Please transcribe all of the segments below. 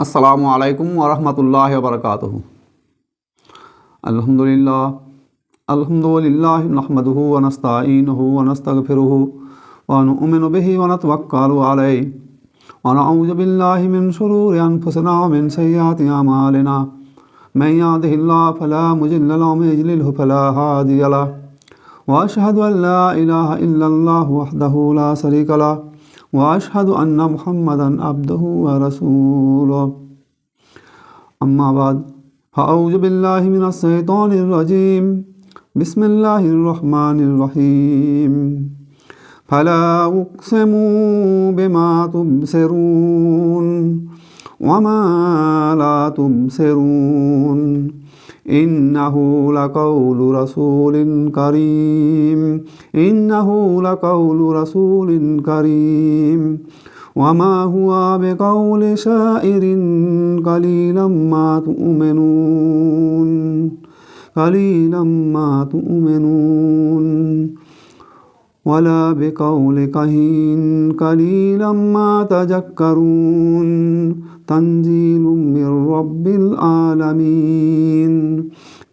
अस्सलामु अलैकुम व रहमतुल्लाहि व बरकातुहू। अल्हम्दुलिल्लाहि नहमदुहु व नस्तईनुहु व नस्तगफिरुहु व नु'मिनु बिही व नतवक्कलु अलैहि व नऊज़ु बिल्लाहि मिन शुरूरि अनफुसिना व मिन सय्यिआति अमालिना। मन यहदिहिल्लाहु फला मुज़िल्ल लहु व मन युज़लिल्हु फला हादिय लहु। व अशहदु अन ला इलाहा इल्लल्लाहु वहदहु ला शरीका लहु व अशहदु अन्ना मुहम्मदन अब्दुहु व रसूलुहु। अम्मा बाद फ़अऊज़ु बिल्लाहि मिनश शैतानिर रजीम। बिस्मिल्लाहिर रहमानिर रहीम। फला उक़्सिमु बिमा तुबसिरून वमा ला तुबसिरून इन्नहु लक़ौलु रसूलिन करीम। इन्नहु लक़ौलु रसूलिन करीम वमा हुआ बिक़ौलि शाइरिन क़लीलन मा तु'मिनून। क़लीलन मा तु'मिनून वला बिक़ौलि काहिन क़लीलन मा तज़क्करून। तंज़ीलुम मिर रब्बिल आलमीन।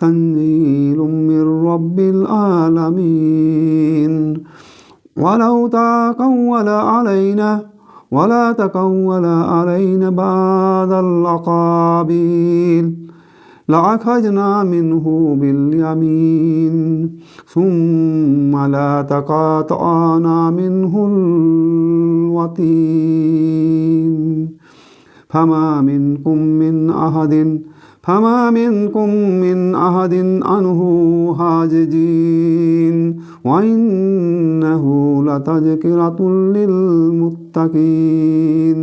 तंज़ीलुम मिर रब्बिल आलमीन। वलौ तक़व्वल अलैना बादल अक़ावील लअख़ज़ना मिन्हु बिल यमीन सुम्मा लतक़त्तअना मिन्हुल वतीन। फमा मिनकुम मिन अहदिन अन्हु हाजिजीन व इन्नहु लतज़किरतुल लिल मुत्तक़ीन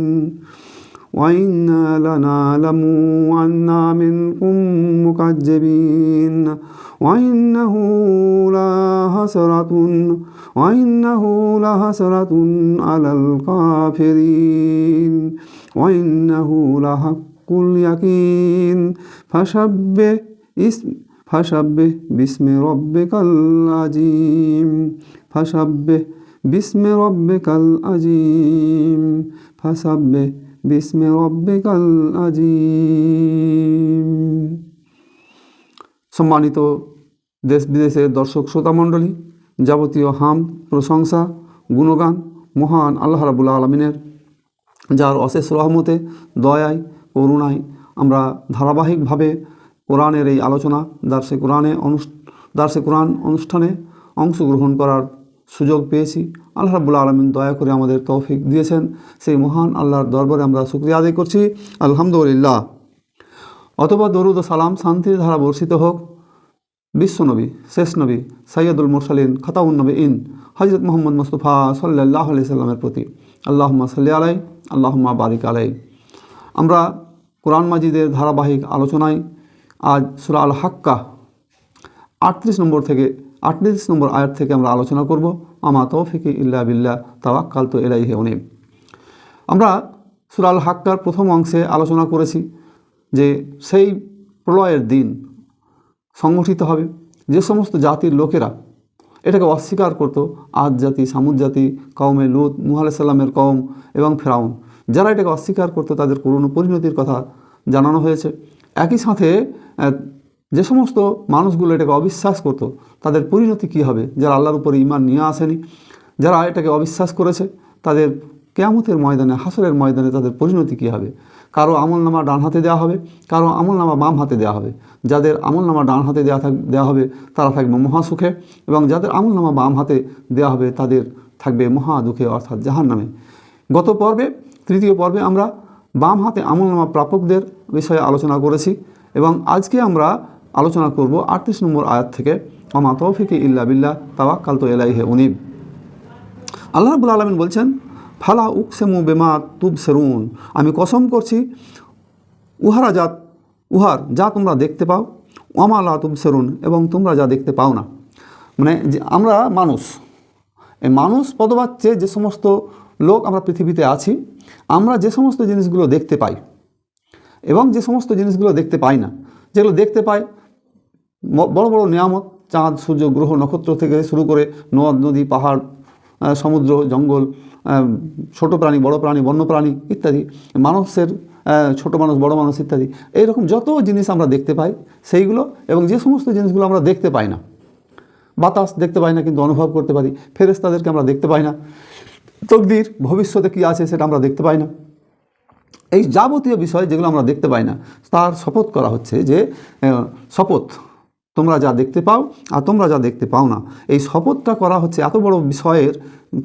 व इन्ना लनअलमु अन्ना मिनकुम मुकज़्ज़िबीन व इन्नहु लहसरतुन अलल काफ़िरीन व इन्नहु लहक़्क़ुल यक़ीन। फशब्बिह बिस्मि रब्बिकल अज़ीम। फशब्बिह बिस्मि रब्बिकल अज़ीम। फशब्बिह बिस्मि रब्बिकल अज़ीम। सम्मानित देश विदेशेर दर्शक श्रोता मंडली, যাবতীয় হামদ প্রশংসা গুণগান মহান আল্লাহ রাব্বুল আলামিনের, যার অশেষ রহমতে দয়ায় করুণায় আমরা ধারাবাহিকভাবে কোরআনের এই আলোচনা দার্সে কোরআন অনুষ্ঠানে অংশগ্রহণ করার সুযোগ পেয়েছি। আল্লাহ রাব্বুল আলামিন দয়া করে আমাদের তৌফিক দিয়েছেন, সেই মহান আল্লাহর দরবারে আমরা শুকরিয়া আদায় করছি, আলহামদুলিল্লাহ। অতঃপর দরুদ ও সালাম শান্তির ধারা বর্ষিত হোক বিশ্বনবী, শেষ নবী, সৈয়দুল মুরসালিন, খাতাউন নবীন হযরত মুহাম্মদ মুস্তাফা সাল্লাল্লাহু আলাইহি সাল্লামের প্রতি। আল্লাহুম্মা সাল্লি আলাইহি, আল্লাহুম্মা বারিক আলাইহি। আমরা কোরআন মাজিদের ধারাবাহিক আলোচনায় আজ সূরা আল হাক্কা 38 নম্বর আয়াত থেকে আমরা আলোচনা করব। আমা তৌফিকি ইল্লা বিল্লাহ তাওয়াক্কালতু ইলাইহি উনীব। আমরা সূরা আল হাক্কার প্রথম অংশে আলোচনা করেছি যে সেই প্রলয়ের দিন সংগঠিত হবে যে সমস্ত জাতির লোকেরা এটাকে অস্বীকার করত, আদ জাতি, সামুদ জাতি, কওমে লূত, নূহ আলাইহিস সালামের কওম এবং ফেরাউন, যারা এটাকে অস্বীকার করত তাদের করুণ পরিণতির কথা জানানো হয়েছে। একই সাথে যে সমস্ত মানুষগুলো এটাকে অবিশ্বাস করত তাদের পরিণতি কী হবে, যারা আল্লাহর উপরে ঈমান নিয়ে আসেনি, যারা এটাকে অবিশ্বাস করেছে তাদের কিয়ামতের ময়দানে, হাসরের ময়দানে তাদের পরিণতি কী হবে। কারো আমলনামা ডান হাতে দেওয়া হবে, কারো আমলনামা বাম হাতে দেওয়া হবে। যাদের আমলনামা ডান হাতে দেওয়া হবে তারা থাকবে মহাসুখে, এবং যাদের আমলনামা বাম হাতে দেওয়া হবে তাদের থাকবে মহা দুঃখে, অর্থাৎ জাহান্নামে। গত পর্বে, তৃতীয় পর্বে আমরা বাম হাতে আমলনামা প্রাপকদের বিষয়ে আলোচনা করেছি, এবং আজকে আমরা আলোচনা করব 38 নম্বর আয়াত থেকে, আমা তৌফিকি ইল্লা বিল্লাহ তাওয়াক্কালতু ইলাইহি উনীব। আল্লাহ রাব্বুল আলামিন বলছেন, ফালা উকসিমু বিমা তুবসিরুন, আমি কসম করছি উহার যা তোমরা দেখতে পাও, ওমা লা তুবসিরুন, এবং তোমরা যা দেখতে পাও না। মানে যে আমরা এই মানুষ পদবাচ্যে যে সমস্ত লোক আমরা পৃথিবীতে আছি, আমরা যে সমস্ত জিনিসগুলো দেখতে পাই এবং যে সমস্ত জিনিসগুলো দেখতে পাই না, যেগুলো দেখতে পাই বড় বড় নিয়ামত, চাঁদ, সূর্য, গ্রহ, নক্ষত্র থেকে শুরু করে নদ, নদী, পাহাড়, সমুদ্র, জঙ্গল, ছোট প্রাণী, বড় প্রাণী, বন্য প্রাণী ইত্যাদি, মানুষের ছোট মানুষ, বড় মানুষ ইত্যাদি, এইরকম যত জিনিস আমরা দেখতে পাই সেইগুলো, এবং যে সমস্ত জিনিসগুলো আমরা দেখতে পাই না, বাতাস দেখতে পাই না কিন্তু অনুভব করতে পারি, ফেরেশতাদেরকে আমরা দেখতে পাই না, তকদির ভবিষ্যতে কী আছে সেটা আমরা দেখতে পাই না, এই যাবতীয় বিষয় যেগুলো আমরা দেখতে পাই না তার শপথ করা হচ্ছে যে শপথ, তোমরা যা দেখতে পাও আর তোমরা যা দেখতে পাও না, এই শপথটা করা হচ্ছে এত বড় বিষয়ের।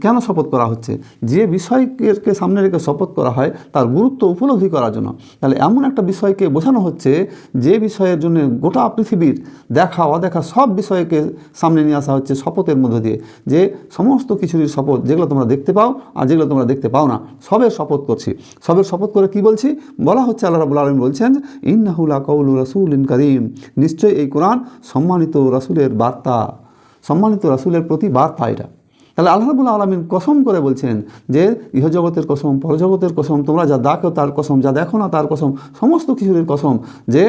কেন শপথ করা হচ্ছে? যে বিষয়কে সামনে রেখে শপথ করা হয় তার গুরুত্ব উপলব্ধি করার জন্য। তাহলে এমন একটা বিষয়কে বোঝানো হচ্ছে যে বিষয়ের জন্য গোটা পৃথিবীর দেখা অদেখা সব বিষয়কে সামনে নিয়ে আসা হচ্ছে শপথের মধ্য দিয়ে, যে সমস্ত কিছুরই শপথ, যেগুলো তোমরা দেখতে পাও আর যেগুলো তোমরা দেখতে পাও না, সবের শপথ করছি। সবের শপথ করে কি বলছি? বলা হচ্ছে, আল্লাহ রাব্বুল আলামিন বলছেন, ইন্নাহু লাকাউলু রাসূলিন কারীম, নিশ্চয়ই এই কোরআন সম্মানিত রাসূলের বার্তা, সম্মানিত রাসূলের প্রতি বার্তা এটা। তাহলে আল্লাহ রাব্বুল আলামিন কসম করে বলছেন যে ইহজগতের কসম, পরজগতের কসম, তোমরা যা দেখো তার কসম, যা দেখো না তার কসম, সমস্ত কিছুর কসম, যে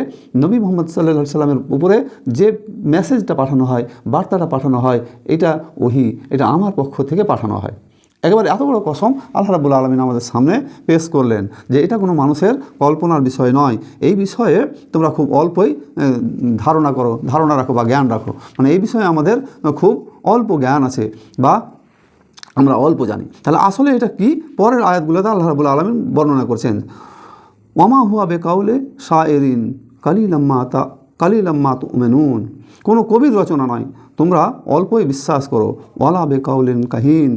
নবী মুহাম্মদ সাল্লাল্লাহু আলাইহি সাল্লামের উপরে যে মেসেজটা পাঠানো হয়, বার্তাটা পাঠানো হয়, এটা ওহী, এটা আমার পক্ষ থেকে পাঠানো হয়। একেবারে এত বড় কসম আল্লাহ রাব্বুল আলামিন আমাদের সামনে পেশ করলেন যে এটা কোনো মানুষের কল্পনার বিষয় নয়। এই বিষয়ে তোমরা খুব অল্পই ধারণা রাখো বা জ্ঞান রাখো, মানে এই বিষয়ে আমাদের খুব অল্প জ্ঞান আছে বা আমরা অল্প জানি। তাহলে আসলে এটা কি? পরের আয়াতগুলোতে আল্লাহ রাব্বুল আলামিন বর্ণনা করছেন, ওয়ামা হুয়া বেকাউলে শায়েরিন কালিলাম্মা তুমিনুন, কোনো কবির রচনা নয়, তোমরা অল্পই বিশ্বাস করো। ওয়ালা বেকাউলিন কাহিন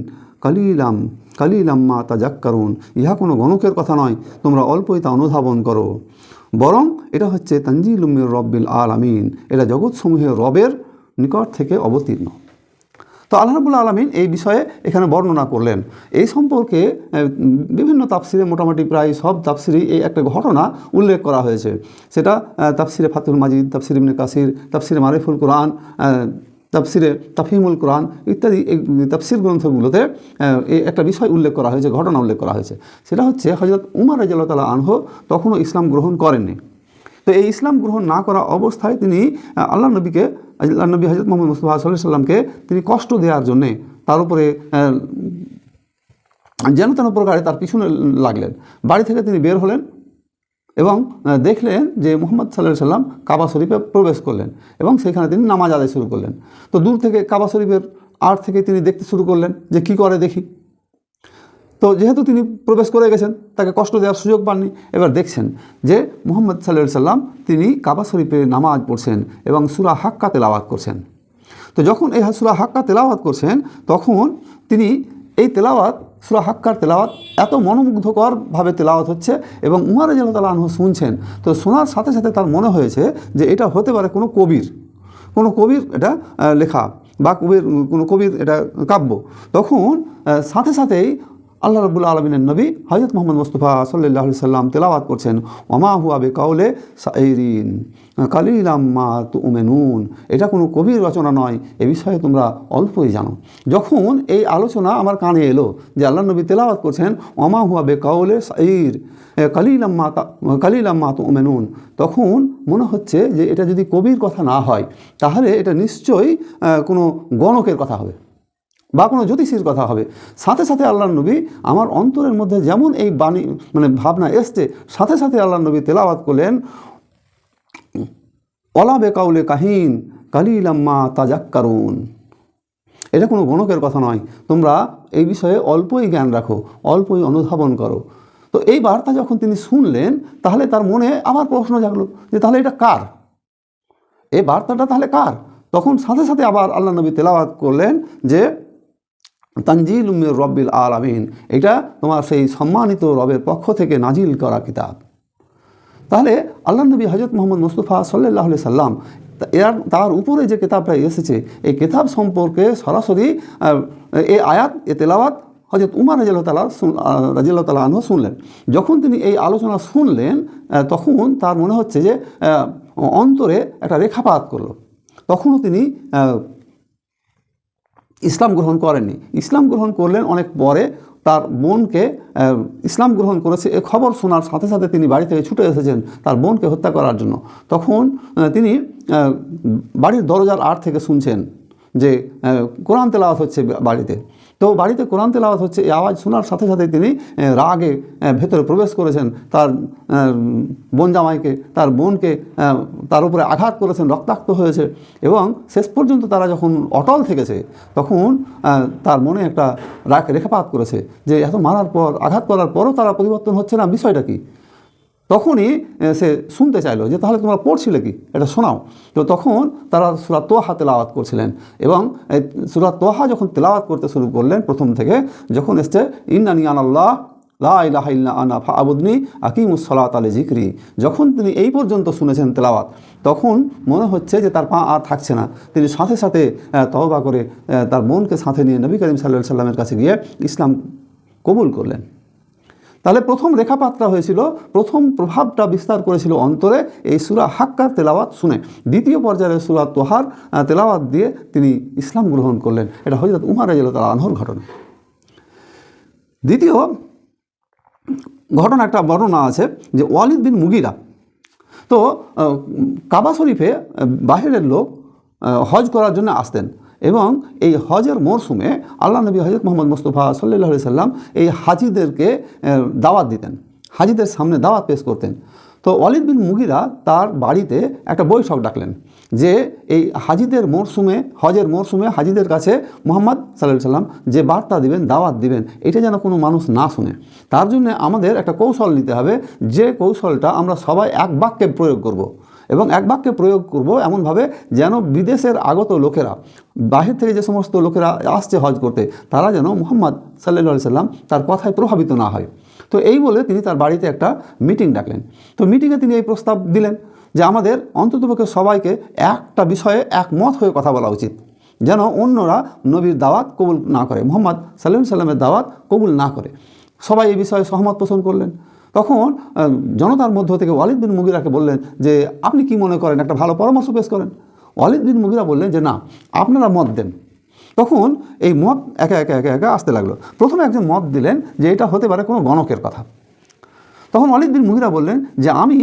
কালিলাম্মা তাজাক্কারুন, ইহা কোনো গণকের কথা নয়, তোমরা অল্পই তা অনুধাবন করো, বরং এটা হচ্ছে তানজিলুম মির রব্বিল আলামিন, এটা জগৎসমূহের রবের নিকট থেকে অবতীর্ণ। তো আল্লাহ রাব্বুল আলামিন এই বিষয়ে এখানে বর্ণনা করলেন। এই সম্পর্কে বিভিন্ন তাফসিরে, মোটামুটি প্রায় সব তাফসিরেই এই একটা ঘটনা উল্লেখ করা হয়েছে। সেটা তাফসিরে ফাতুল মাজিদ, তাফসির ইবনে কাসির, তাফসিরে মারিফুল কোরআন, তাফসিরে তাফহিমুল কোরআন ইত্যাদি এই তাফসির গ্রন্থগুলোতে এই একটা বিষয় উল্লেখ করা হয়েছে, ঘটনা উল্লেখ করা হয়েছে। সেটা হচ্ছে হযরত উমর রাদিয়াল্লাহু তাআলা আনহু তখনও ইসলাম গ্রহণ করেননি। তো এই ইসলাম গ্রহণ না করা অবস্থায় তিনি আল্লাহ নবী হযরত মুহাম্মদ মুস্তাফা সাল্লাল্লাহু আলাইহি সাল্লামকে তিনি কষ্ট দেওয়ার জন্যে তার উপরে যেন তেন প্রকারে তার পিছনে লাগলেন। বাড়ি থেকে তিনি বের হলেন এবং দেখলেন যে মুহাম্মদ সাল্লাল্লাহু আলাইহি সাল্লাম কাবা শরীফে প্রবেশ করলেন এবং সেখানে তিনি নামাজ আদায় শুরু করলেন। তো দূর থেকে কাবা শরীফের আড় থেকে তিনি দেখতে শুরু করলেন যে কি করে দেখি। তো যেহেতু তিনি প্রবেশ করে গেছেন, তাকে কষ্ট দেওয়ার সুযোগ পাননি। এবার দেখছেন যে মুহাম্মদ সাল্লাল্লাহু আলাইহি সাল্লাম তিনি কাবা শরীফে নামাজ পড়ছেন এবং সূরা হাক্কা তেলাওয়াত করছেন। তো যখন এই সূরা হাক্কা তেলাওয়াত করছেন, তখন তিনি এই তেলাওয়াত, সূরা হাক্কার তেলাওয়াত এত মনোমুগ্ধকরভাবে তেলাওয়াত হচ্ছে এবং উমর রাদিয়াল্লাহু তাআলা আনহু শুনছেন। তো শোনার সাথে সাথে তার মনে হয়েছে যে এটা হতে পারে কোনো কবির এটা লেখা বা কোনো কবির এটা কাব্য। তখন সাথে সাথেই আল্লাহ রাব্বুল আলামিনের নবী হযরত মুহাম্মদ মুস্তাফা সাল্লাল্লাহু আলাইহি সাল্লাম তেলাওয়াত করছেন, ওয়ামা হুয়া বিকাউলে শাইরিন কালিলাম্মা তুমিনুন, এটা কোনো কবির রচনা নয়, এ বিষয়ে তোমরা অল্পই জানো। যখন এই আলোচনা আমার কানে এলো যে আল্লাহ নবী তেলাওয়াত করছেন ওয়ামা হুয়া বিকাউলে শাইর কালিলাম্মা তুমিনুন, তখন মনে হচ্ছে যে এটা যদি কবির কথা না হয় তাহলে এটা নিশ্চয়ই কোনো গণকের কথা হবে বা কোনো জ্যোতিষীর কথা হবে। সাথে সাথে আল্লাহর নবী, আমার অন্তরের মধ্যে যেমন এই বাণী ভাবনা এসছে, সাথে সাথে আল্লাহর নবী তেলাওয়াত করলেন, ওয়ালা বেকাউলে কাহিন কালিলাম্মা তাজাক্কারুন, এটা কোনো গণকের কথা নয়, তোমরা এই বিষয়ে অল্পই জ্ঞান রাখো, অল্পই অনুধাবন করো। তো এই বার্তা যখন তিনি শুনলেন, তাহলে তার মনে আবার প্রশ্ন জাগলো যে তাহলে এটা কার, এই বার্তাটা তাহলে কার? তখন সাথে সাথে আবার আল্লাহ নবী তেলাওয়াত করলেন যে তানজিলুম মির রব্বিল আলামিন, এটা তোমার সেই সম্মানিত রবের পক্ষ থেকে নাজিল করা কিতাব। তাহলে আল্লাহ নবী হযরত মুহাম্মদ মুস্তাফা সাল্লাল্লাহু আলাইহি সাল্লাম তার উপরে যে কিতাবটা এসেছে, এই কিতাব সম্পর্কে সরাসরি এই আয়াত, এ তেলাওয়াত হযরত উমর রাদিয়াল্লাহু তাআলা আনহু শুনলেন। যখন তিনি এই আলোচনা শুনলেন, তখন তার মনে হচ্ছে যে অন্তরে একটা রেখাপাত করলো। তখনও তিনি ইসলাম গ্রহণ করেননি। ইসলাম গ্রহণ করলেন অনেক পরে। তার বোনকে ইসলাম গ্রহণ করেছে এ খবর শোনার সাথে সাথে তিনি বাড়ি থেকে ছুটে এসেছেন তার বোনকে হত্যা করার জন্য। তখন তিনি বাড়ির দরজার আড় থেকে শুনছেন যে কোরআন তেলাওয়াত হচ্ছে বাড়িতে। তো বাড়িতে কোরআন তেলাওয়াত হচ্ছে, এই আওয়াজ শোনার সাথে সাথে তিনি রাগে ভেতরে প্রবেশ করেছেন, তার বোন জামাইকে, তার বোনকে তার উপরে আঘাত করেছেন, রক্তাক্ত হয়েছে। এবং শেষ পর্যন্ত তারা যখন অটল থেকেছে তখন তার মনে একটা রেখাপাত করেছে যে এত মারার পর, আঘাত করার পরও তারা পরিবর্তন হচ্ছে না, বিষয়টা কি? তখনই সে শুনতে চাইলো যে তাহলে তোমরা পড়ছিলে কি, এটা শোনাও। তো তখন তারা সূরা তোহা তেলাওয়াত করছিলেন, এবং সূরা তোহা যখন তেলাওয়াত করতে শুরু করলেন প্রথম থেকে, যখন এসছে ইন্নানি আনাল্লাহ লা ইলাহা ইল্লা আনা ফাআবুদনি আকিমুস সালাতা লিযিকরি, যখন তিনি এই পর্যন্ত শুনেছেন তেলাওয়াত, তখন মনে হচ্ছে যে তার পা আর থাকছে না। তিনি সাথে সাথে তওবা করে তার বোনকে সাথে নিয়ে নবী করিম সাল্লাল্লাহু আলাইহি সাল্লামের কাছে গিয়ে ইসলাম কবুল করলেন। তাহলে প্রথম রেখাপাতটা হয়েছিল, প্রথম প্রভাবটা বিস্তার করেছিল অন্তরে এই সূরা হাক্কার তেলাওয়াত শুনে। দ্বিতীয় পর্যায়ে সূরা তোহার তেলাওয়াত দিয়ে তিনি ইসলাম গ্রহণ করলেন। এটা হযরত উমর রাদিয়াল্লাহু তাআলা আনহুর ঘটনা। দ্বিতীয় ঘটনা, একটা বর্ণনা আছে যে ওয়ালিদ বিন মুগিরা, তো কাবা শরীফে বাহিরের লোক হজ করার জন্য আসতেন, এবং এই হজের মরশুমে আল্লাহ নবী হযরত মুহাম্মদ মুস্তাফা সাল্লাল্লাহু আলাইহি সাল্লাম এই হাজিদেরকে দাওয়াত দিতেন, হাজিদের সামনে দাওয়াত পেশ করতেন। তো ওয়ালিদ বিন মুগিরা তার বাড়িতে একটা বৈঠক ডাকলেন যে এই হাজিদের মরশুমে, হজের মরশুমে হাজিদের কাছে মুহাম্মদ সাল্লাল্লাহু আলাইহি সাল্লাম যে বার্তা দিবেন, দাওয়াত দিবেন, এটা যেন কোনো মানুষ না শুনে। তার জন্য আমাদের একটা কৌশল নিতে হবে, যে কৌশলটা আমরা সবাই এক বাক্যে প্রয়োগ করব, এবং এক বাক্যে প্রয়োগ করব এমনভাবে যেন বিদেশের আগত লোকেরা, বাহির থেকে যে সমস্ত লোকেরা আসছে হজ করতে, তারা যেন মুহাম্মদ সাল্লাল্লাহু আলাইহি সাল্লাম তার কথায় প্রভাবিত না হয়। তো এই বলে তিনি তার বাড়িতে একটা মিটিং ডাকলেন। তো মিটিংয়ে তিনি এই প্রস্তাব দিলেন যে আমাদের অন্ততপক্ষে সবাইকে একটা বিষয়ে একমত হয়ে কথা বলা উচিত, যেন অন্যরা নবীর দাওয়াত কবুল না করে, মুহাম্মদ সাল্লাল্লাহু আলাইহি সাল্লামের দাওয়াত কবুল না করে। সবাই এই বিষয়ে সহমত পোষণ করলেন। তখন জনতার মধ্য থেকে ওয়ালিদ বিন মুগিরাকে বললেন যে আপনি কি মনে করেন, একটা ভালো পরামর্শ পেশ করেন। ওয়ালিদ বিন মুগিরা বললেন যে না, আপনারা মত দেন। তখন এই মত একে একে একে একে আসতে লাগলো। প্রথমে একজন মত দিলেন যে এটা হতে পারে কোনো গণকের কথা। তখন ওয়ালিদ বিন মুগিরা বললেন যে আমি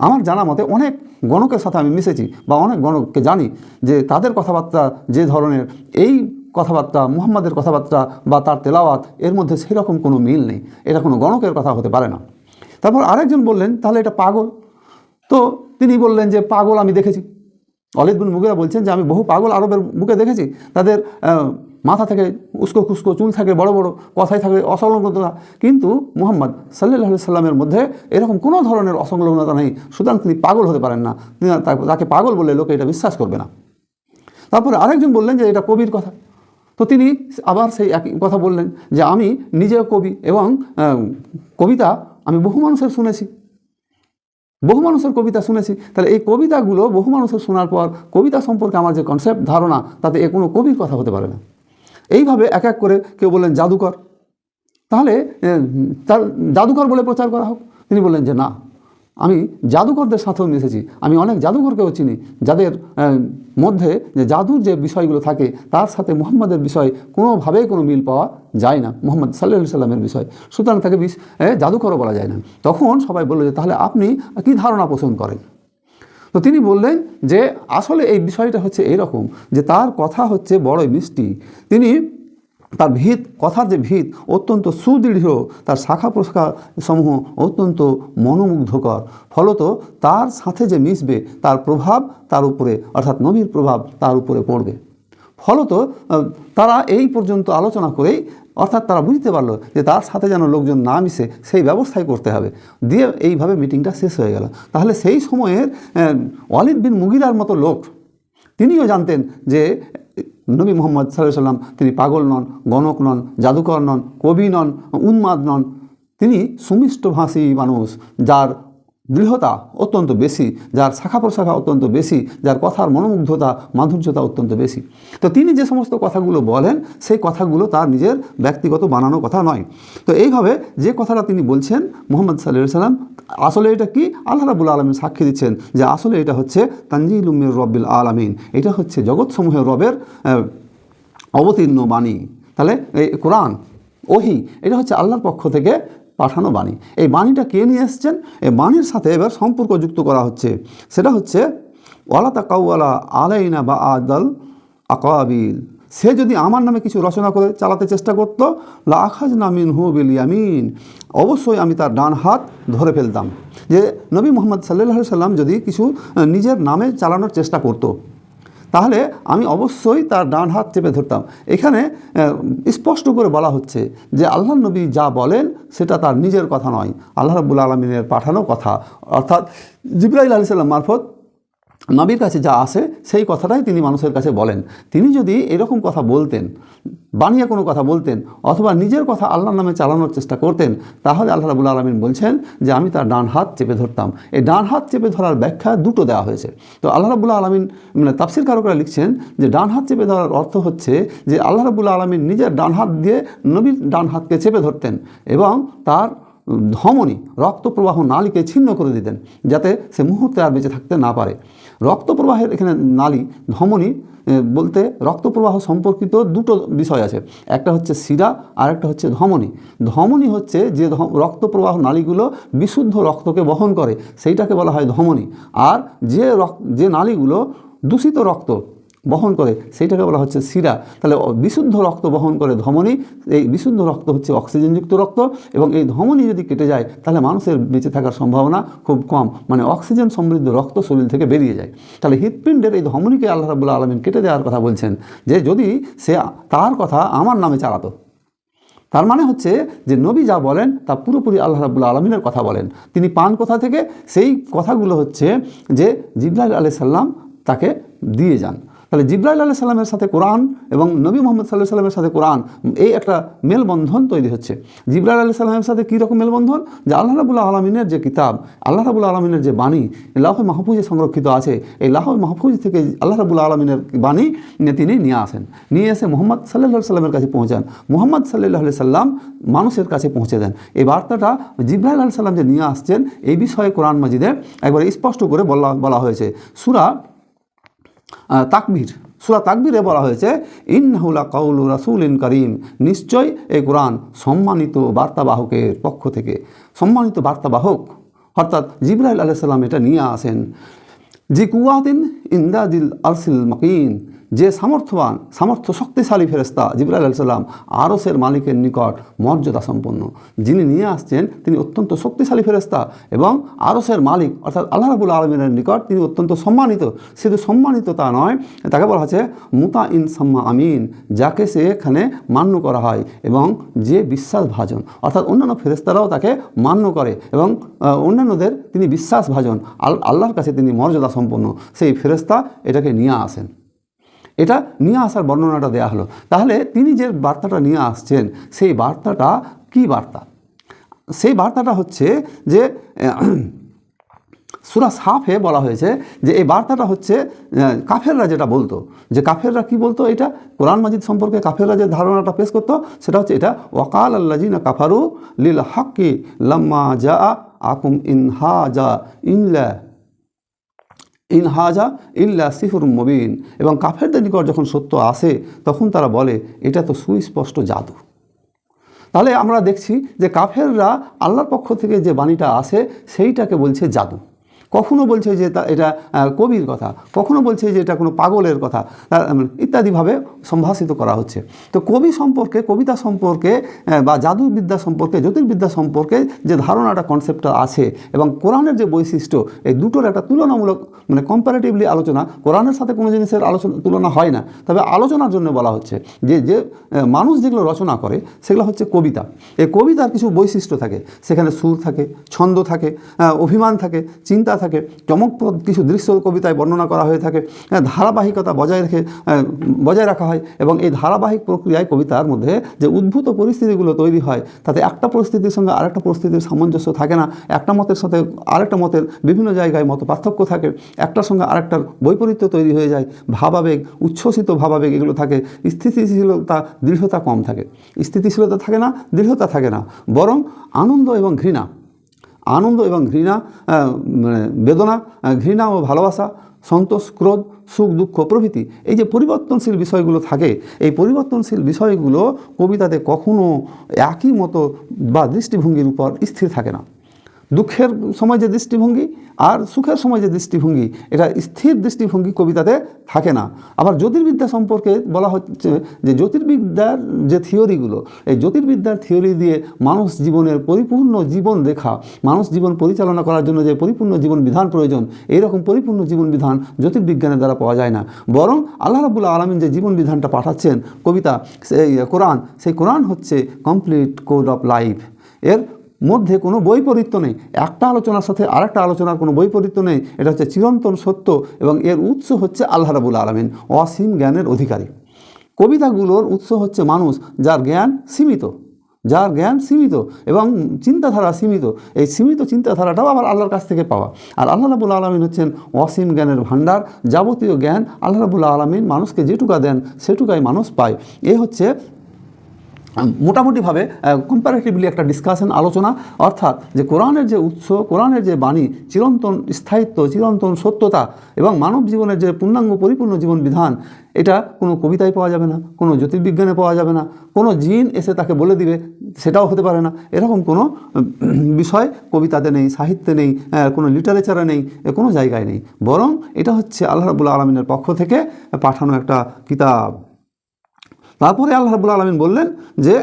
আমার জানা মতে অনেক গণকের সাথে আমি মিশেছি, বা অনেক গণককে জানি যে তাদের কথাবার্তা যে ধরনের, এই কথাবার্তা মুহাম্মাদের কথাবার্তা বা তার তেলাওয়াত, এর মধ্যে সেরকম কোনো মিল নেই, এটা কোনো গণকের কথা হতে পারে না। তারপর আরেকজন বললেন তাহলে এটা পাগল। তো তিনি বললেন যে পাগল আমি দেখেছি। ওয়ালিদ বিন মুগিরা বলছেন যে আমি বহু পাগল আরবের বুকে দেখেছি, তাদের মাথা থেকে উস্কো খুস্কো চুল থাকে, বড় বড় কথায় থাকে অসংলগ্নতা, কিন্তু মুহাম্মদ সাল্লাল্লাহু আলাইহি সাল্লামের মধ্যে এরকম কোনো ধরনের অসংলগ্নতা নেই, সুতরাং তিনি পাগল হতে পারেন না, তাকে পাগল বলে লোকে এটা বিশ্বাস করবে না। তারপরে আরেকজন বললেন যে এটা কবির কথা। তো তিনি আবার সেই একই কথা বললেন যে আমি নিজেও কবি, এবং কবিতা আমি বহু মানুষের শুনেছি, বহু মানুষের কবিতা শুনেছি। তাহলে এই কবিতাগুলো বহু মানুষের শোনার পর কবিতা সম্পর্কে আমার যে কনসেপ্ট, ধারণা, তাতে এ কোনো কবির কথা হতে পারে না। এইভাবে এক এক করে কেউ বললেন জাদুকর, তাহলে তার জাদুকর বলে প্রচার করা হোক। তিনি বললেন যে না, আমি জাদুকরদের সাথেও মিশেছি, আমি অনেক জাদুকরকেও চিনি, যাদের মধ্যে যে জাদুর যে বিষয়গুলো থাকে তার সাথে মুহাম্মাদের বিষয় কোনোভাবেই কোনো মিল পাওয়া যায় না, মুহাম্মদ সাল্লাল্লাহু আলাইহি সাল্লামের বিষয়, সুতরাং তাকে জাদুকরও বলা যায় না। তখন সবাই বলল যে তাহলে আপনি কী ধারণা পোষণ করেন? তো তিনি বললেন যে আসলে এই বিষয়টা হচ্ছে এরকম যে তার কথা হচ্ছে বড়ই মিষ্টি, তিনি তার ভিত, কথার যে ভিত অত্যন্ত সুদৃঢ়, তার শাখা প্রশাখা সমূহ অত্যন্ত মনোমুগ্ধকর, ফলত তার সাথে যে মিশবে তার প্রভাব তার উপরে, অর্থাৎ নবীর প্রভাব তার উপরে পড়বে। ফলত তারা এই পর্যন্ত আলোচনা করেই, অর্থাৎ তারা বুঝতে পারলো যে তার সাথে যেন লোকজন না মিশে সেই ব্যবস্থাই করতে হবে, দিয়ে এইভাবে মিটিংটা শেষ হয়ে গেল। তাহলে সেই সময়ের ওয়ালিদ বিন মুগিরার মতো লোক, তিনিও জানতেন যে নবী মুহাম্মদ সাল্লাল্লাহু আলাইহি সাল্লাম তিনি পাগল নন, গণক নন, জাদুকর নন, কবি নন, উন্মাদ নন, তিনি সুমিষ্টভাষী মানুষ, যার দৃঢ়তা অত্যন্ত বেশি, যার শাখা প্রশাখা অত্যন্ত বেশি, যার কথার মনোমুগ্ধতা মাধুর্যতা অত্যন্ত বেশি। তো তিনি যে সমস্ত কথাগুলো বলেন সেই কথাগুলো তার নিজের ব্যক্তিগত বানানো কথা নয়। তো এইভাবে যে কথাটা তিনি বলছেন মুহাম্মদ সাল্লাল্লাহু আলাইহি সাল্লাম, আসলে এটা কি আল্লাহ রাব্বুল আলামিন সাক্ষী দিচ্ছেন যে আসলে এটা হচ্ছে তানজিলুম মির রব্বিল আলামিন, এটা হচ্ছে জগৎসমূহের রবের অবতীর্ণ বাণী। তাহলে এই কোরআন, ওহী, এটা হচ্ছে আল্লাহর পক্ষ থেকে পাঠানো বাণী। এই বাণীটা কে নিয়ে এসছেন? এই বাণীর সাথে এবার সম্পর্ক যুক্ত করা হচ্ছে, সেটা হচ্ছে ওয়ালা তাকাওয়ালা আলাইনা বা আদাল আকাবিল, সে যদি আমার নামে কিছু রচনা করে চালাতে চেষ্টা করতো, লা আখাযনা মিনহু বিল ইয়ামিন, অবশ্যই আমি তার ডান হাত ধরে ফেলতাম। যে নবী মুহাম্মদ সাল্লাল্লাহু আলাইহি সাল্লাম যদি কিছু নিজের নামে চালানোর চেষ্টা করতো, তাহলে আমি অবশ্যই তার ডান হাত চেপে ধরতাম। এখানে স্পষ্ট করে বলা হচ্ছে যে আল্লাহ নবী যা বলেন সেটা তার নিজের কথা নয়, আল্লাহ রাব্বুল আলামিনের পাঠানো কথা, অর্থাৎ জিবরাইল আলাইহিস সালাম মারফত নবীর কাছে যা আসে সেই কথাটাই তিনি মানুষের কাছে বলেন। তিনি যদি এরকম কথা বলতেন, বানিয়ে কোনো কথা বলতেন, অথবা নিজের কথা আল্লাহর নামে চালানোর চেষ্টা করতেন, তাহলে আল্লাহ রাব্বুল আলামিন বলছেন যে আমি তার ডান হাত চেপে ধরতাম। এই ডান হাত চেপে ধরার ব্যাখ্যা দুটো দেওয়া হয়েছে। তো আল্লাহ রাব্বুল আলামিন তাফসীর কারকরা লিখছেন যে ডান হাত চেপে ধরার অর্থ হচ্ছে যে আল্লাহ রাব্বুল আলামিন নিজের ডান হাত দিয়ে নবীর ডান হাতকে চেপে ধরতেন এবং তার ধমনী রক্ত প্রবাহ নালীকে ছিন্ন করে দিতেন, যাতে সে মুহূর্তে আর বেঁচে থাকতে না পারে। রক্ত প্রবাহের এখানে নালী, ধমনী বলতে রক্ত প্রবাহ সম্পর্কিত দুটো বিষয় আছে, একটা হচ্ছে শিরা আর একটা হচ্ছে ধমনী। ধমনী হচ্ছে যে রক্ত প্রবাহ নালীগুলো বিশুদ্ধ রক্তকে বহন করে, সেইটাকে বলা হয় ধমনী। আর যে নালীগুলো দূষিত রক্ত বহন করে সেইটাকে বলা হচ্ছে শিরা। তাহলে বিশুদ্ধ রক্ত বহন করে ধমনী, এই বিশুদ্ধ রক্ত হচ্ছে অক্সিজেনযুক্ত রক্ত, এবং এই ধমনী যদি কেটে যায় তাহলে মানুষের বেঁচে থাকার সম্ভাবনা খুব কম, মানে অক্সিজেন সমৃদ্ধ রক্ত শরীর থেকে বেরিয়ে যায়। তাহলে হৃৎপিণ্ডের এই ধমনীকে আল্লাহ রাব্বুল আলামিন কেটে দেওয়ার কথা বলছেন, যে যদি সে তার কথা আমার নামে চালাতো। তার মানে হচ্ছে যে নবী যা বলেন তা পুরোপুরি আল্লাহ রাব্বুল আলামিনের কথা বলেন। তিনি পান কোথা থেকে? সেই কথাগুলো হচ্ছে যে জিবরাইল আলাইহিস সালাম তাকে দিয়ে যান। তাহলে জিবরাইল আলাইহিস সালামের সাথে কোরআন এবং নবী মুহাম্মদ সাল্লাল্লাহু আলাইহি সাল্লামের সাথে কোরআন, এই একটা মেলবন্ধন তৈরি হচ্ছে। জিবরাইল আলাইহিস সালামের সাথে কী রকম মেলবন্ধন? যে আল্লাহ রাব্বুল আলামিনের যে কিতাব, আল্লাহ রাব্বুল আলামিনের যে বাণী লাউহে মাহফুজে সংরক্ষিত আছে, এই লাউহে মাহফুজ থেকে আল্লাহ রাব্বুল আলামিনের বাণী তিনি নিয়ে আসেন, নিয়ে এসে মুহাম্মদ সাল্লাল্লাহু আলাইহি সাল্লামের কাছে পৌঁছান। মুহাম্মদ সাল্লাল্লাহু আলাইহি সাল্লাম মানুষের কাছে পৌঁছে দেন। এই বার্তাটা জিবরাইল আলাইহিস সালাম যে নিয়ে আসছেন, এই বিষয়ে কোরআন মাজিদে একবারে স্পষ্ট করে বলা হয়েছে। সূরা তাকবীরে বলা হয়েছে ইন্নাহু লাকাউলু রাসূলিন কারীম, নিশ্চয় এই কোরআন সম্মানিত বার্তাবাহকের পক্ষ থেকে, সম্মানিত বার্তাবাহক অর্থাৎ জিবরাইল আলাইহিস সালাম এটা নিয়ে আসেন। জি কুওয়াতিন ইনদাদিল আরশিল মাকিন, যে সামর্থ্য শক্তিশালী ফেরেশতা জিবরাইল আলাইহিস সালাম আরশের মালিকের নিকট মর্যাদা সম্পন্ন। যিনি নিয়ে আসছেন তিনি অত্যন্ত শক্তিশালী ফেরেশতা এবং আরশের মালিক অর্থাৎ আল্লাহ রাব্বুল আলামিনের নিকট তিনি অত্যন্ত সম্মানিত। শুধু সম্মানিত তা নয়, তাকে বলা হচ্ছে মুতাইন সাম্মা আমিন, যাকে সেখানে মান্য করা হয় এবং যে বিশ্বাসভাজন, অর্থাৎ অন্যান্য ফেরেশতারাও তাকে মান্য করে এবং অন্যান্যদের তিনি বিশ্বাসভাজন, আল্লাহর কাছে তিনি মর্যাদা সম্পন্ন। সেই ফেরেশতা এটাকে নিয়ে আসেন। এটা নিয়ে আসার বর্ণনাটা দেয়া হলো। তাহলে তিনি যে বার্তাটা নিয়ে আসছেন সেই বার্তাটা কি বার্তা? সেই বার্তাটা হচ্ছে যে সূরা সাফে বলা হয়েছে যে এই বার্তাটা হচ্ছে কাফেররা যেটা বলতো, যে কাফেররা কি বলতো, এটা কোরআন মাজিদ সম্পর্কে কাফেররা যে ধারণাটা পেশ করতো সেটা হচ্ছে এটা ওয়াকাল আল্লাযিনা কাফারু লিল হাক্কি লাম্মা জাআ আকুম ইন হাজা ইল্লা সিহরুম মুবিন, এবং কাফেরদের নিকট যখন সত্য আসে তখন তারা বলে এটা তো সুস্পষ্ট জাদু। তাহলে আমরা দেখছি যে কাফেররা আল্লাহর পক্ষ থেকে যে বাণীটা আসে সেইটাকে বলছে জাদু। কখনো বলছে যে এটা কবির কথা, কখনো বলছে যে এটা কোনো পাগলের কথা, ইত্যাদিভাবে সম্ভাষিত করা হচ্ছে। তো কবি সম্পর্কে, কবিতা সম্পর্কে বা জাদুবিদ্যা সম্পর্কে, জ্যোতির্বিদ্যা সম্পর্কে যে ধারণাটা, কনসেপ্টটা আছে এবং কোরআনের যে বৈশিষ্ট্য, এই দুটোর একটা তুলনামূলক কম্পারেটিভলি আলোচনা, কোরআনের সাথে কোনো জিনিসের তুলনা হয় না, তবে আলোচনার জন্য বলা হচ্ছে যে মানুষ যেগুলো রচনা করে সেগুলো হচ্ছে কবিতা। এই কবিতার কিছু বৈশিষ্ট্য থাকে, সেখানে সুর থাকে, ছন্দ থাকে, অভিমান থাকে, চিন্তা থাকে, চমকপ্রদ কিছু দৃশ্য কবিতায় বর্ণনা করা হয়ে থাকে, ধারাবাহিকতা বজায় রাখা হয় এবং এই ধারাবাহিক প্রক্রিয়ায় কবিতার মধ্যে যে উদ্ভূত পরিস্থিতিগুলো তৈরি হয় তাতে একটা পরিস্থিতির সঙ্গে আরেকটা পরিস্থিতির সামঞ্জস্য থাকে না, একটা মতের সাথে আরেকটা মতের বিভিন্ন জায়গায় মত পার্থক্য থাকে, একটার সঙ্গে আরেকটার বৈপরীত্য তৈরি হয়ে যায়, ভাবাবেগ, উচ্ছ্বসিত ভাবাবেগ এগুলো থাকে, স্থিতিশীলতা, দৃঢ়তা কম থাকে, স্থিতিশীলতা থাকে না, দৃঢ়তা থাকে না, বরং আনন্দ এবং ঘৃণা, বেদনা, ঘৃণা ও ভালোবাসা, সন্তোষ, ক্রোধ, সুখ, দুঃখ প্রভৃতি, এই যে পরিবর্তনশীল বিষয়গুলো থাকে, এই পরিবর্তনশীল বিষয়গুলো কবিতাতে কখনো একই মতো বা দৃষ্টিভঙ্গির উপর স্থির থাকে না। দুঃখের সময় যে দৃষ্টিভঙ্গি আর সুখের সময় যে দৃষ্টিভঙ্গি, এটা স্থির দৃষ্টিভঙ্গি কবিতাতে থাকে না। আবার জ্যোতির্বিদ্যা সম্পর্কে বলা হচ্ছে যে জ্যোতির্বিদ্যার যে থিওরিগুলো, এই জ্যোতির্বিদ্যার থিওরি দিয়ে মানুষ জীবনের পরিপূর্ণ জীবন রেখা, মানুষ জীবন পরিচালনা করার জন্য যে পরিপূর্ণ জীবন বিধান প্রয়োজন, এইরকম পরিপূর্ণ জীবন বিধান জ্যোতির্বিজ্ঞানের দ্বারা পাওয়া যায় না। বরং আল্লাহ রাব্বুল আলামিন যে জীবন বিধানটা পাঠাচ্ছেন কবিতা, সেই কোরআন, সেই কোরআন হচ্ছে কমপ্লিট কোড অফ লাইফ। এর মধ্যে কোনো বৈপরীত্য নেই, একটা আলোচনার সাথে আরেকটা আলোচনার কোনো বৈপরীত্য নেই। এটা হচ্ছে চিরন্তন সত্য এবং এর উৎস হচ্ছে আল্লাহ রাব্বুল আলামিন, অসীম জ্ঞানের অধিকারী। কবিতাগুলোর উৎস হচ্ছে মানুষ, যার জ্ঞান সীমিত, যার জ্ঞান সীমিত এবং চিন্তাধারা সীমিত। এই সীমিত চিন্তাধারাটাও আবার আল্লাহর কাছ থেকে পাওয়া। আর আল্লাহ রাব্বুল আলামিন হচ্ছেন অসীম জ্ঞানের ভাণ্ডার। যাবতীয় জ্ঞান আল্লাহ রাব্বুল আলামিন মানুষকে যেটুকা দেন সেটুকাই মানুষ পায়। এ হচ্ছে মোটামুটিভাবে কম্পারেটিভলি একটা ডিসকাশন, আলোচনা। অর্থাৎ যে কোরআনের যে উৎস, কোরআনের যে বাণী, চিরন্তন স্থায়িত্ব, চিরন্তন সত্যতা এবং মানব জীবনের যে পূর্ণাঙ্গ পরিপূর্ণ জীবন বিধান, এটা কোনো কবিতায় পাওয়া যাবে না, কোনো জ্যোতির্বিজ্ঞানে পাওয়া যাবে না, কোনো জিন এসে তাকে বলে দিবে সেটাও হতে পারে না। এরকম কোনো বিষয় কবিতাতে নেই, সাহিত্যে নেই, কোনো লিটারেচারে নেই, কোনো জায়গায় নেই। বরং এটা হচ্ছে আল্লাহ রাব্বুল আলামিনের পক্ষ থেকে পাঠানো একটা কিতাব। তারপরে আল্লাহ রাব্বুল আলামিন বললেন যে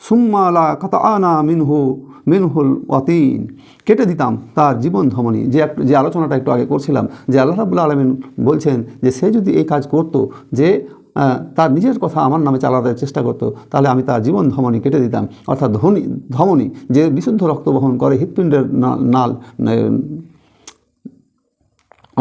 সুম্মা লা কাতাআনা মিনহুল ওয়াতিন, কেটে দিতাম তার জীবন ধমনী। যে আলোচনাটা একটু আগে করছিলাম, যে আল্লাহ রাব্বুল আলামিন বলছেন যে সে যদি এই কাজ করতো, যে তার নিজের কথা আমার নামে চালাতে চেষ্টা করতো, তাহলে আমি তার জীবন ধমনী কেটে দিতাম। অর্থাৎ ধমনী যে বিশুদ্ধ রক্ত বহন করে, হৃৎপিণ্ডের নাল,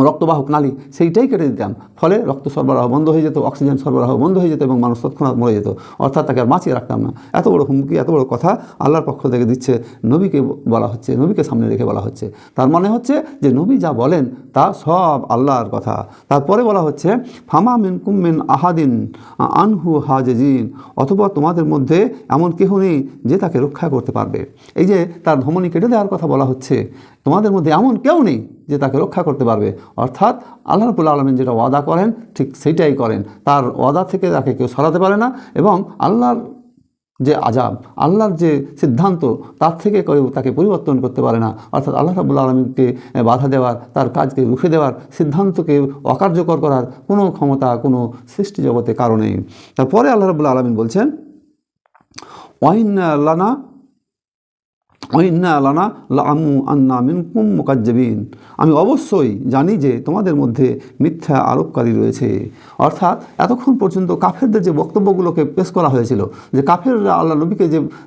রক্তবাহক নালী, সেইটাই কেটে দিতাম। ফলে রক্ত সরবরাহ বন্ধ হয়ে যেত, অক্সিজেন সরবরাহ বন্ধ হয়ে যেত এবং মানুষ তৎক্ষণাৎ মরে যেত। অর্থাৎ তাকে আর বাঁচিয়ে রাখতাম না। এত বড় হুমকি, এত বড় কথা আল্লাহর পক্ষ থেকে দিচ্ছে, নবীকে বলা হচ্ছে, নবীকে সামনে রেখে বলা হচ্ছে। তার মানে হচ্ছে যে নবী যা বলেন তা সব আল্লাহর কথা। তারপরে বলা হচ্ছে ফামা মিনকুম মিন আহাদিন আনহু হাজিজিন, অথবা তোমাদের মধ্যে এমন কেহ নেই যে তাকে রক্ষা করতে পারবে। এই যে তার ধমনী কেটে দেওয়ার কথা বলা হচ্ছে, তোমাদের মধ্যে এমন কেউ নেই যে তাকে রক্ষা করতে পারবে। অর্থাৎ আল্লাহ রাব্বুল আলামিন যেটা ওয়াদা করেন ঠিক সেইটাই করেন। তার ওয়াদা থেকে তাকে কেউ সরাতে পারে না এবং আল্লাহর যে আযাব, আল্লাহর যে সিদ্ধান্ত, তার থেকে কেউ তাকে পরিবর্তন করতে পারে না। অর্থাৎ আল্লাহ রাব্বুল আলামিনকে বাধা দেওয়ার, তার কাজকে রুখে দেওয়ার, সিদ্ধান্তকে অকার্যকর করার কোনো ক্ষমতা কোনো সৃষ্টি জগতে কারো নেই। তারপরে আল্লাহ রাব্বুল আলামিন বলছেন ওয়াইন্না লানা লাআমু আন্না মিনকুম মুকাজ্জিবিন, আমি অবশ্যই জানি যে তোমাদের মধ্যে মিথ্যা আরোপকারী রয়েছে। অর্থাৎ এতক্ষণ পর্যন্ত কাফেরদের যে বক্তব্যগুলোকে পেশ করা হয়েছিল, যে কাফেররা আল্লাহ নবীকে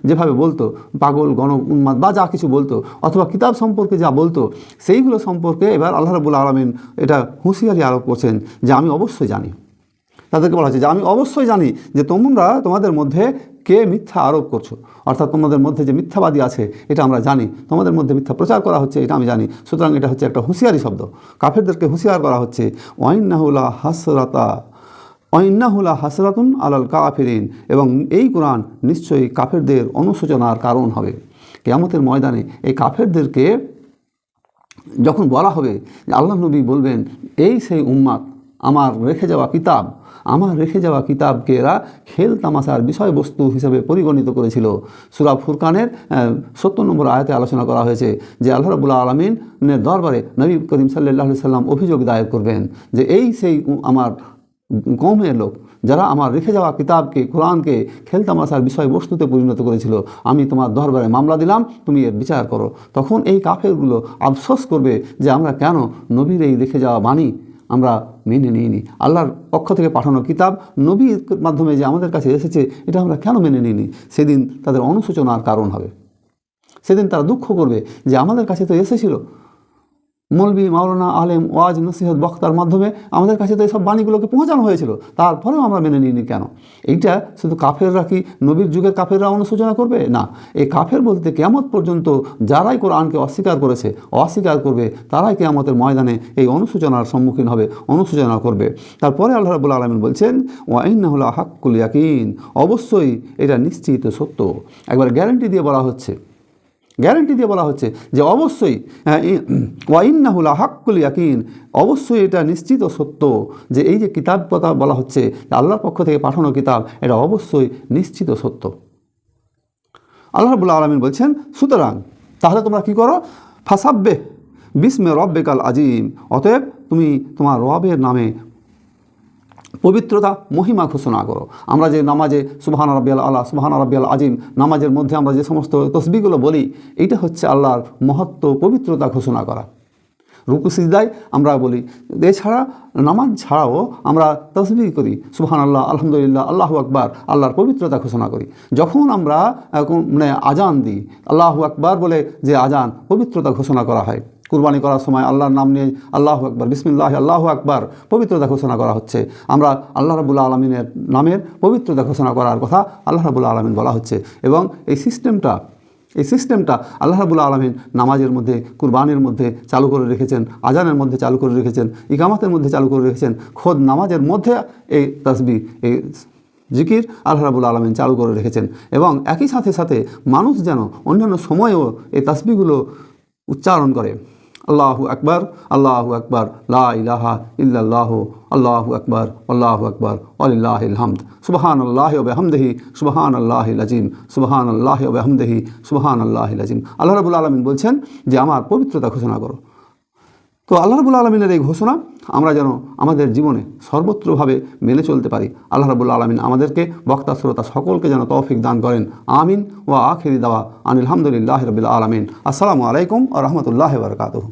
যেভাবে বলতো, পাগল, গণ উন্মাদ বা যা কিছু বলতো, অথবা কিতাব সম্পর্কে যা বলতো, সেইগুলো সম্পর্কে এবার আল্লাহ রাব্বুল আলামিন এটা হুঁশিয়ারি আরোপ করছেন যে আমি অবশ্যই জানি। তাদেরকে বলা হচ্ছে যে আমি অবশ্যই জানি যে তোমাদের মধ্যে কে মিথ্যা আরোপ করছো। অর্থাৎ তোমাদের মধ্যে যে মিথ্যাবাদী আছে এটা আমরা জানি, তোমাদের মধ্যে মিথ্যা প্রচার করা হচ্ছে এটা আমি জানি। সুতরাং এটা হচ্ছে একটা হুঁশিয়ারি শব্দ, কাফেরদেরকে হুঁশিয়ার করা হচ্ছে। ওয়াইন্নাহুলা হাসরাতুন আলাল কাফিরিন, এবং এই কোরআন নিশ্চয়ই কাফেরদের অনুশোচনার কারণ হবে। কিয়ামতের ময়দানে এই কাফেরদেরকে যখন বলা হবে, যে আল্লাহ নবী বলবেন এই সেই উম্মাত, আমার রেখে যাওয়া কিতাবকে এরা খেল তামাশার বিষয়বস্তু হিসেবে পরিগণিত করেছিল। সূরা ফুরকানের 70 নম্বর আয়াতে আলোচনা করা হয়েছে যে আল্লাহ রাব্বুল আলামিনের দরবারে নবী করিম সাল্লাল্লাহু আলাইহি সাল্লাম অভিযোগ দায়ের করবেন যে এই সেই আমার কওমের লোক যারা আমার রেখে যাওয়া কিতাবকে, কোরআনকে খেলতামাশার বিষয়বস্তুতে পরিণত করেছিল, আমি তোমার দরবারে মামলা দিলাম, তুমি এর বিচার করো। তখন এই কাফেরগুলো আফসোস করবে যে আমরা কেন নবীর এই রেখে যাওয়া বাণী আমরা মেনে নিইনি, আল্লাহর পক্ষ থেকে পাঠানো কিতাব নবীর মাধ্যমে যে আমাদের কাছে এসেছে এটা আমরা কেন মেনে নিইনি। সেদিন তাদের অনুশোচনার কারণ হবে। সেদিন তারা দুঃখ করবে যে আমাদের কাছে তো এসেছিল, মৌলবি, মাওলানা, আলেম, ওয়াজ, নসিহত, বক্তার মাধ্যমে আমাদের কাছে তো এইসব বাণীগুলোকে পৌঁছানো হয়েছিল, তারপরেও আমরা মেনে নিইনি কেন। এইটা শুধু কাফেররা কি নবীর যুগের কাফেররা অনুশোচনা করবে? না, এই কাফের বলতে কিয়ামত পর্যন্ত যারাই কোরআনকে অস্বীকার করবে তারাই কিয়ামতের ময়দানে এই অনুশোচনার সম্মুখীন হবে, অনুশোচনা করবে। তারপরে আল্লাহ রাব্বুল আলামিন বলছেন ওয়াইন্নাহু লা হাক্কুল ইয়াকিন, অবশ্যই এটা নিশ্চিত সত্য। একবার গ্যারান্টি দিয়ে বলা হচ্ছে গ্যারান্টি দিয়ে বলা হচ্ছে যে অবশ্যই ওয়াইন্নাহু লাহাক্কুল ইয়াকিন, অবশ্যই এটা নিশ্চিত সত্য যে এই যে কিতাব কথা বলা হচ্ছে আল্লাহর পক্ষ থেকে পাঠানো কিতাব, এটা অবশ্যই নিশ্চিত সত্য। আল্লাহ রাব্বুল আলামিন বলছেন, সুতরাং তাহলে তোমরা কি করো, ফাসাব্বিহ বিসমে রব্বিকাল আজিম, অতএব তুমি তোমার রবের নামে পবিত্রতা মহিমা ঘোষণা করো। আমরা যে নামাজে সুবহান রাব্বিয়াল আলা, সুবহান রাব্বিয়াল আজিম, নামাজের মধ্যে আমরা যে সমস্ত তসবিহগুলো বলি, এইটা হচ্ছে আল্লাহর মহত্ব পবিত্রতা ঘোষণা করা। রুকু সিজদায় আমরা বলি, এছাড়া নামাজ ছাড়াও আমরা তসবিহ করি, সুবহান আল্লাহ, আলহামদুলিল্লাহ, আল্লাহু আকবার, আল্লাহর পবিত্রতা ঘোষণা করি। যখন আমরা আজান দিই, আল্লাহু আকবার বলে যে আজান পবিত্রতা ঘোষণা করা হয়, কুরবানি করার সময় আল্লাহর নাম নিয়ে আল্লাহু আকবার, বিসমিল্লাহ আল্লাহু আকবার, পবিত্রতা ঘোষণা করা হচ্ছে। আমরা আল্লাহ রাব্বুল আলামিনের নামের পবিত্রতা ঘোষণা করার কথা আল্লাহ রাব্বুল আলামিন বলা হচ্ছে। এবং এই সিস্টেমটা আল্লাহ রাব্বুল আলামিন নামাজের মধ্যে, কুরবানির মধ্যে চালু করে রেখেছেন, আজানের মধ্যে চালু করে রেখেছেন, ইকামাতের মধ্যে চালু করে রেখেছেন, খোদ নামাজের মধ্যে এই তাসবিহ, এই জিকির আল্লাহ রাব্বুল আলামিন চালু করে রেখেছেন। এবং একই সাথে মানুষ যেন অন্যান্য সময়েও এই তাসবিহগুলো উচ্চারণ করে, আল্লাহু আকবার, আল্লাহু আকবার, লা ইলাহা ইল্লাল্লাহু, আল্লাহু আকবার, আল্লাহু আকবার, ওয়ালিল্লাহিল হামদ, সুবহানাল্লাহি ওয়া বিহামদিহি, সুবহানাল্লাহিল আযীম, সুবহানাল্লাহি ওয়া বিহামদিহি, সুবহানাল্লাহিল আযীম। আল্লাহ রাব্বুল আলামিন বলছেন যে আমার পবিত্রতা ঘোষণা করো। তো আল্লাহ রাব্বুল আলামিনের এই ঘোষণা আমরা যেন আমাদের জীবনে সর্বত্রভাবে মেনে চলতে পারি। আল্লাহ রাব্বুল আলামিন আমাদেরকে, বক্তা শ্রোতা সকলকে যেন তৌফিক দান করেন। আমিন ওয়া আখিরি দাওয়া আনিল হামদুলিল্লাহি রাব্বিল আলামিন। আসসালামু আলাইকুম ওয়া রাহমাতুল্লাহি ওয়া বারাকাতুহু।